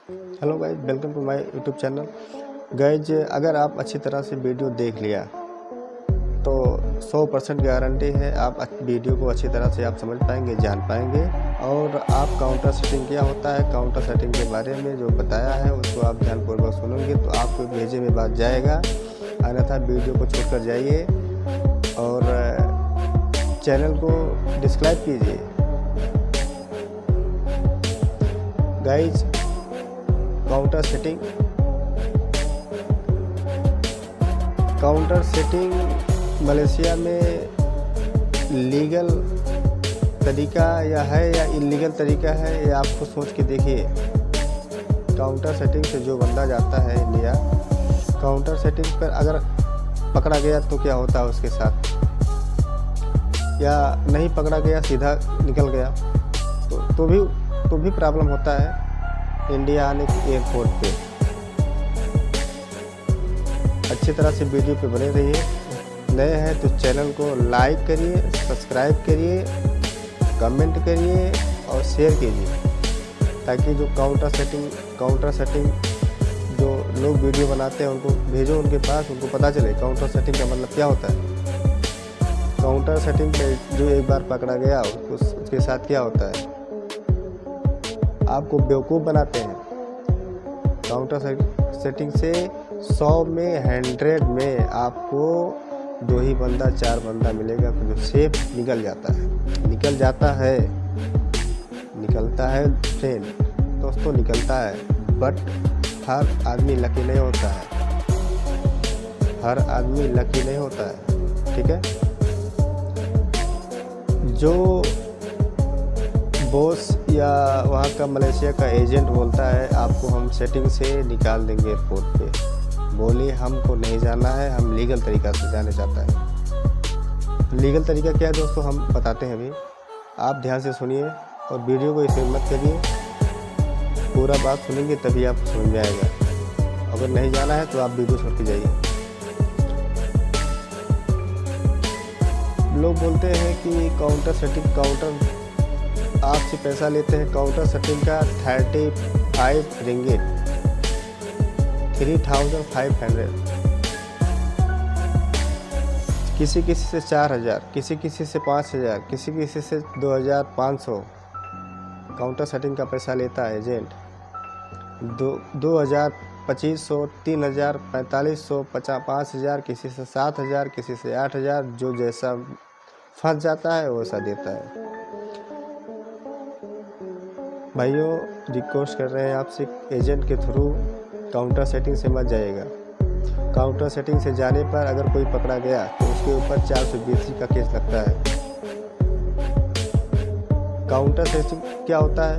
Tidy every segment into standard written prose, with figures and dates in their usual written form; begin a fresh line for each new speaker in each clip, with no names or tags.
Hello guys, welcome to my YouTube channel. Guys, अगर आप अच्छी तरह से वीडियो देख लिया तो 100% गारंटी है आप वीडियो को अच्छी तरह से आप समझ पाएंगे, जान पाएंगे। और आप काउंटर सेटिंग क्या होता है, काउंटर सेटिंग के बारे में जो बताया है उसको आप ध्यानपूर्वक सुनेंगे तो आपको भेजे में बात जाएगा, अन्यथा वीडियो को छोड़कर जाइए और चैनल को डिस्क्राइब कीजिए। गाइज, काउंटर सेटिंग मलेशिया में लीगल तरीका या है या इलीगल तरीका है, ये आपको सोच के देखिए। काउंटर सेटिंग से जो बंदा जाता है इंडिया, काउंटर सेटिंग पर अगर पकड़ा गया तो क्या होता है उसके साथ, या नहीं पकड़ा गया सीधा निकल गया तो भी प्रॉब्लम होता है इंडिया आने के एयरपोर्ट पे। अच्छी तरह से वीडियो पे बने रहिए। नए हैं तो चैनल को लाइक करिए, सब्सक्राइब करिए, कमेंट करिए और शेयर कीजिए, ताकि जो काउंटर सेटिंग जो लोग वीडियो बनाते हैं उनको भेजो उनके पास, उनको पता चले काउंटर सेटिंग का मतलब क्या होता है। काउंटर सेटिंग पे जो एक बार पकड़ा गया उसके साथ क्या होता है, आपको बेवकूफ़ बनाते हैं। काउंटर सेटिंग से 100 में 100 में आपको 2 ही बंदा 4 बंदा मिलेगा तो जो सेफ निकलता है फ्रेंड दोस्तों, निकलता है। बट हर आदमी लकी नहीं होता है, ठीक है। जो बॉस या वहाँ का मलेशिया का एजेंट बोलता है आपको हम सेटिंग से निकाल देंगे एयरपोर्ट पे, बोलिए हमको नहीं जाना है, हम लीगल तरीका से जाने चाहता है। लीगल तरीका क्या है दोस्तों, हम बताते हैं अभी, आप ध्यान से सुनिए और वीडियो को इसे मत करिए, पूरा बात सुनेंगे तभी आपको समझ में आएगा। अगर नहीं जाना है तो आप वीडियो छोड़ के जाइए। लोग बोलते हैं कि काउंटर आपसे पैसा लेते हैं। काउंटर सेटिंग का 35 रिंगिट, 3500, किसी से 4000, किसी से 5000, किसी से 2500 काउंटर सेटिंग का पैसा लेता है एजेंट। 2000, 2500, 3000, 4500, 5000, किसी से 7000, किसी से 8000, जो जैसा फंस जाता है वैसा देता है। भाइयों, रिक्वेस्ट कर रहे हैं आपसे, एजेंट के थ्रू काउंटर सेटिंग से मत जाइएगा। काउंटर सेटिंग से जाने पर अगर कोई पकड़ा गया तो उसके ऊपर 420 का केस लगता है। काउंटर सेटिंग क्या होता है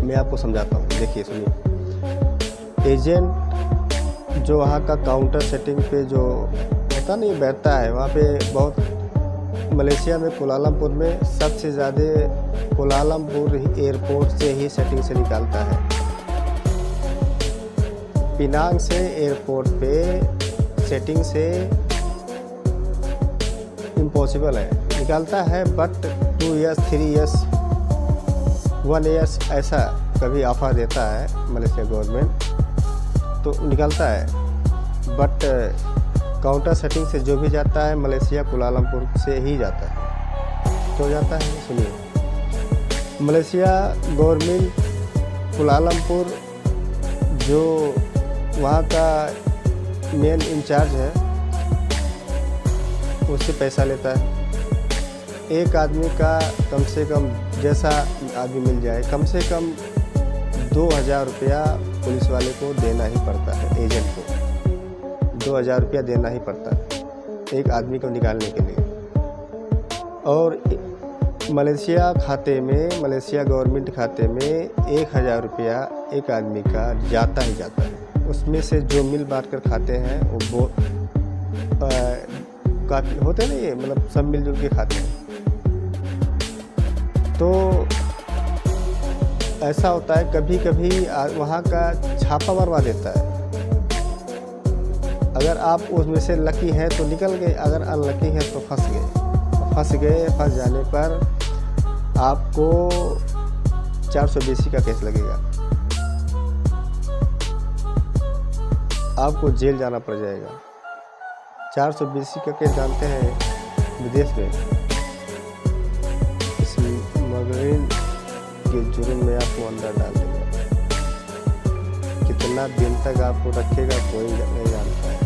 मैं आपको समझाता हूँ, देखिए सुनिए। एजेंट जो वहाँ का काउंटर सेटिंग पे जो होता नहीं बैठता है, वहाँ पे बहुत मलेशिया में कुआलालंपुर में सबसे ज़्यादा कुआलालंपुर एयरपोर्ट से ही सेटिंग से निकालता है। पिनांग से एयरपोर्ट पे सेटिंग से इम्पॉसिबल है, निकालता है। बट 2 इयर्स, 3 इयर्स, 1 इयर्स ऐसा कभी ऑफर देता है मलेशिया गवर्नमेंट, तो निकलता है। बट काउंटर सेटिंग से जो भी जाता है मलेशिया कुआलालंपुर से ही जाता है। तो जाता है, सुनिए। मलेशिया गवर्नमेंट कुआलालंपुर जो वहाँ का मेन इंचार्ज है उससे पैसा लेता है। एक आदमी का कम से कम, जैसा आदमी मिल जाए, कम से कम 2000 रुपया पुलिस वाले को देना ही पड़ता है, एजेंट को 2000 रुपया देना ही पड़ता है एक आदमी को निकालने के लिए। और मलेशिया गवर्नमेंट खाते में 1000 रुपया एक आदमी का जाता ही जाता है। उसमें से जो मिल बांट कर खाते हैं वो काफ़ी होते हैं ना, ये मतलब सब मिलजुल के खाते हैं। तो ऐसा होता है, कभी कभी वहाँ का छापा मरवा देता है। अगर आप उसमें से लकी हैं तो निकल गए, अगर अनलकी हैं तो फंस गए। फंस जाने पर आपको 420 का केस लगेगा। आपको जेल जाना पड़ जाएगा। 420 का केस जानते हैं विदेश में, स्मगलिंग के जुर्म में आपको अंदर डाल देगा। कितना दिन तक आपको रखेगा कोई नहीं जानता है।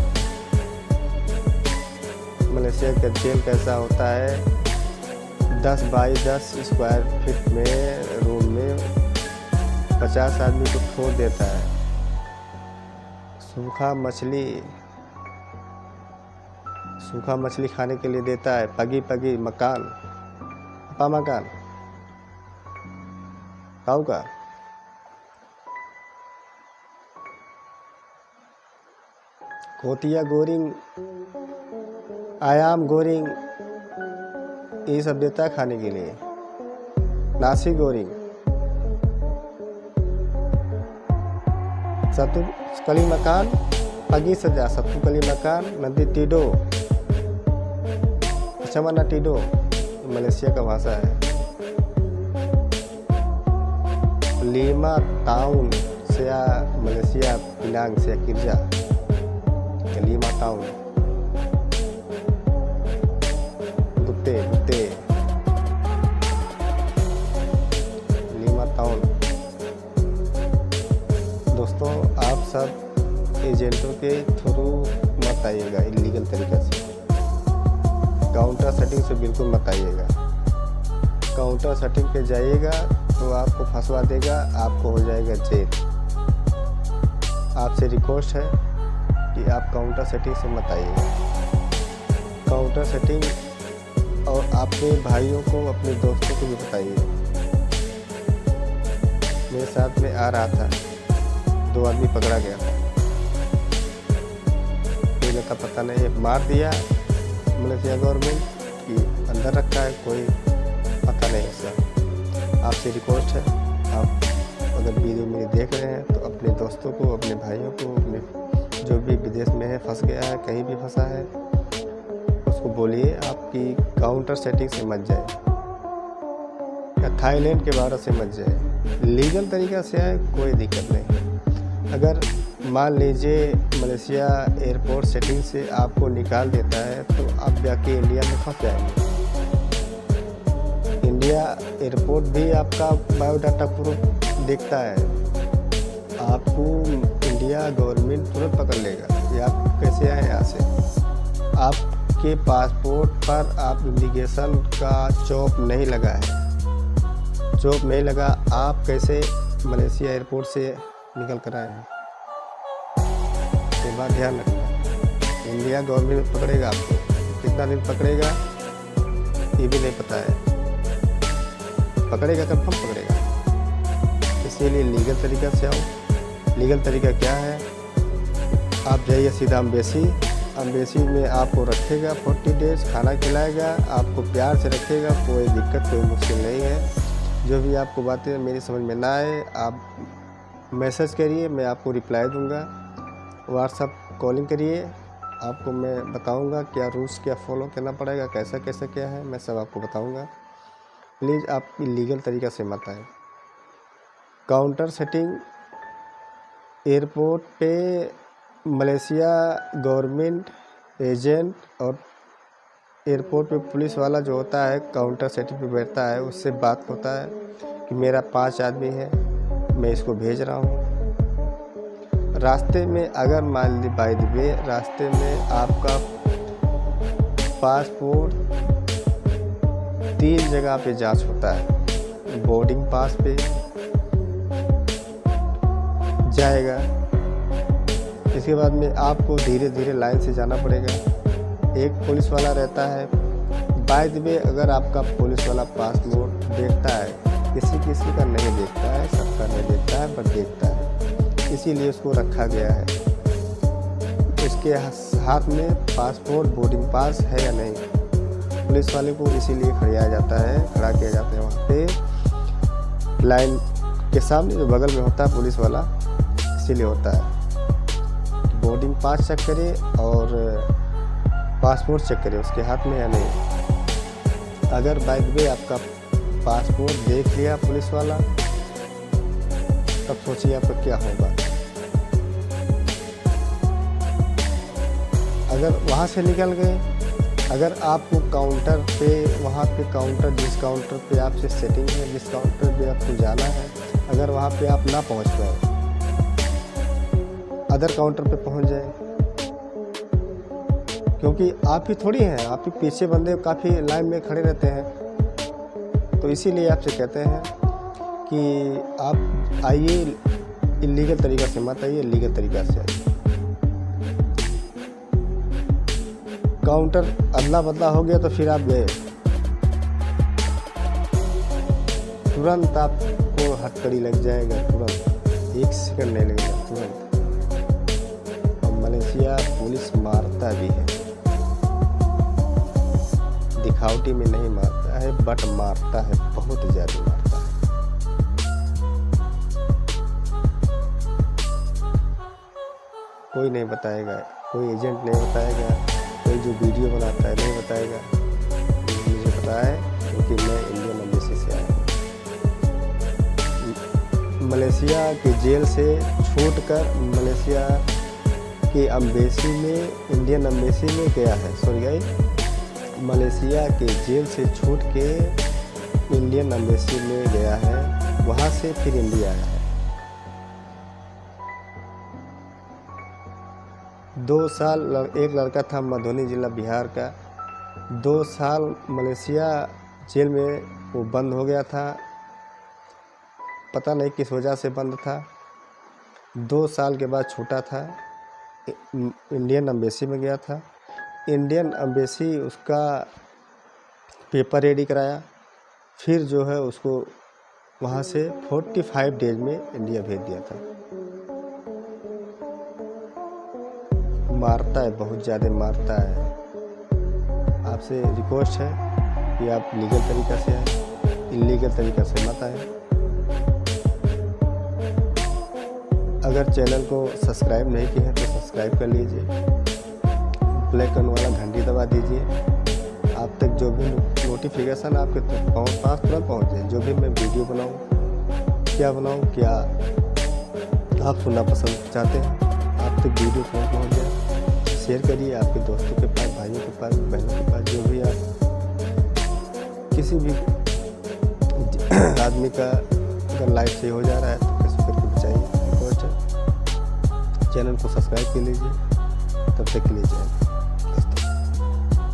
मलेशिया का जेल कैसा होता है, 10 बाई 10 स्क्वायर फीट में रूम में 50 आदमी को छोड़ देता है। सूखा मछली खाने के लिए देता है। पगी मकान काऊ का कोतिया गोरिंग, आयाम गोरिंग, ये सब देता है खाने के लिए। नासी गोरिंग, सत्तू कली मकान, पगी सजा सत्तू कली मकान, नदी टीडो, चमना टीडो मलेशिया का भाषा है। लीमा टाउन से मलेशिया पिनांग से किरजा, Lima town, Gutte Lima town. दोस्तों, आप सब एजेंटों के थ्रू मत आइएगा इलीगल तरीके से। काउंटर सेटिंग से बिल्कुल मत आइएगा। काउंटर सेटिंग पे जाइएगा तो आपको फंसवा देगा, आपको हो जाएगा जेल। आपसे रिक्वेस्ट है कि आप काउंटर सेटिंग से मत आइएगा। काउंटर सेटिंग और अपने भाइयों को, अपने दोस्तों को भी बताइए। मेरे साथ में आ रहा था, 2 आदमी पकड़ा गया, कोई का पता नहीं, मार दिया मलेशिया गवर्नमेंट की, अंदर रखा है, कोई पता नहीं इसका। आपसे रिक्वेस्ट है, आप अगर वीडियो मेरी देख रहे हैं तो अपने दोस्तों को, अपने भाइयों को, अपने जो भी विदेश में है, फंस गया है, कहीं भी फंसा है, उसको बोलिए आपकी काउंटर सेटिंग से मत जाए या थाईलैंड के बाहर से मत जाए। लीगल तरीक़ा से आए, कोई दिक्कत नहीं। अगर मान लीजिए मलेशिया एयरपोर्ट सेटिंग से आपको निकाल देता है तो आप जाके इंडिया में फंस जाएंगे। इंडिया एयरपोर्ट भी आपका बायोडाटा प्रूफ देखता है, आपको इंडिया गवर्नमेंट तुरंत पकड़ लेगा कि आप कैसे आए यहाँ से। आपके पासपोर्ट पर आप इमिग्रेशन का चौक नहीं लगा है, चौक नहीं लगा, आप कैसे मलेशिया एयरपोर्ट से निकल कर आए हैं, ये बात ध्यान रखना। इंडिया गवर्नमेंट पकड़ेगा आपको, कितना दिन पकड़ेगा ये भी नहीं पता है, पकड़ेगा कंफर्म पकड़ेगा। इसीलिए लीगल तरीक़ा से आओ। लीगल तरीका क्या है, आप जाइए सीधा अम्बेसी में आपको रखेगा 40 डेज, खाना खिलाएगा, आपको प्यार से रखेगा, कोई दिक्कत कोई मुश्किल नहीं है। जो भी आपको बातें मेरी समझ में ना आए आप मैसेज करिए, मैं आपको रिप्लाई दूंगा। व्हाट्सअप कॉलिंग करिए, आपको मैं बताऊंगा क्या रूल्स क्या फॉलो करना पड़ेगा, कैसा कैसा क्या है, मैं सब आपको बताऊंगा। प्लीज़ आप लीगल तरीक़ा से मत आए। काउंटर सेटिंग एयरपोर्ट पे मलेशिया गवर्नमेंट एजेंट और एयरपोर्ट पे पुलिस वाला जो होता है काउंटर सेटिंग पे बैठता है, उससे बात होता है कि मेरा 5 आदमी है, मैं इसको भेज रहा हूँ। रास्ते में अगर मान ली बाय द वे रास्ते में आपका पासपोर्ट 3 जगह पे जांच होता है, बोर्डिंग पास पे जाएगा, इसके बाद में आपको धीरे धीरे लाइन से जाना पड़ेगा। एक पुलिस वाला रहता है, बाय द वे अगर आपका पुलिस वाला पासपोर्ट देखता है, किसी का नहीं देखता है, सबका नहीं देखता है, पर देखता है, इसीलिए उसको रखा गया है। उसके हाथ में पासपोर्ट बोर्डिंग पास है या नहीं, पुलिस वाले को इसीलिए खड़ा किया जाता है वहाँ पे लाइन के सामने जो बगल में होता है पुलिस वाला, इसीलिए होता है। बोर्डिंग पास चेक करिए और पासपोर्ट चेक करिए उसके हाथ में या नहीं। अगर बाय द वे आपका पासपोर्ट देख लिया पुलिस वाला, तब सोचिए आपका क्या होगा। अगर वहाँ से निकल गए, अगर आपको काउंटर पे, वहाँ पे काउंटर, जिस काउंटर पे आपसे सेटिंग है, जिस काउंटर पे आपको जाना है, अगर वहाँ पे आप ना पहुँच पाए, अदर काउंटर पे पहुँच जाए, क्योंकि आप ही थोड़ी हैं, आप ही पीछे बंदे काफ़ी लाइन में खड़े रहते हैं। तो इसीलिए आपसे कहते हैं कि आप आइए, इलीगल तरीक़ा से मत आइए, लीगल तरीक़ा से आइए। काउंटर अदला बदला हो गया तो फिर आप गए, तुरंत आपको हथकड़ी लग जाएगा, तुरंत 1 सेकंड नहीं लगेगा, तुरंत। और मलेशिया पुलिस मारता भी है, दिखावटी में नहीं मारता है, बट मारता है, बहुत ज़्यादा मारता है। कोई नहीं बताएगा, कोई एजेंट नहीं बताएगा, कोई जो वीडियो बनाता है नहीं बताएगा। मुझे पता है क्योंकि मैं इंडियन एम्बेसी से आया हूँ। मलेशिया के जेल से छूटकर मलेशिया की एम्बेसी में, इंडियन एम्बेसी में गया है। सॉरी गाइस, मलेशिया के जेल से छूट के इंडियन एम्बेसी में गया है, वहाँ से फिर इंडिया आया है। 2 साल एक लड़का था मधुबनी जिला बिहार का, 2 साल मलेशिया जेल में वो बंद हो गया था, पता नहीं किस वजह से बंद था। 2 साल के बाद छूटा था, इंडियन एम्बेसी में गया था। इंडियन एम्बेसी उसका पेपर रेडी कराया, फिर जो है उसको वहाँ से 45 डेज में इंडिया भेज दिया था। मारता है, बहुत ज़्यादा मारता है। आपसे रिक्वेस्ट है कि आप लीगल तरीक़ा से आए, इलीगल तरीक़ा से मत आए। अगर चैनल को सब्सक्राइब नहीं किए हैं तो सब्सक्राइब कर लीजिए, बेल आइकन वाला घंटी दबा दीजिए। आप तक जो भी नोटिफिकेशन आपके पास तुरंत पहुँच जाए। जो भी मैं वीडियो बनाऊँ, क्या बनाऊँ, क्या आप सुनना पसंद चाहते हैं, आप तक वीडियो तुरंत पहुँच जाए। शेयर करिए आपके दोस्तों के पास, भाइयों के पास, बहनों के पास, जो भी आप, किसी भी आदमी का अगर लाइफ सही हो जा रहा है तो कैसे करके बचाइए। चैनल को सब्सक्राइब कर लीजिए। तब तक के लिए जय।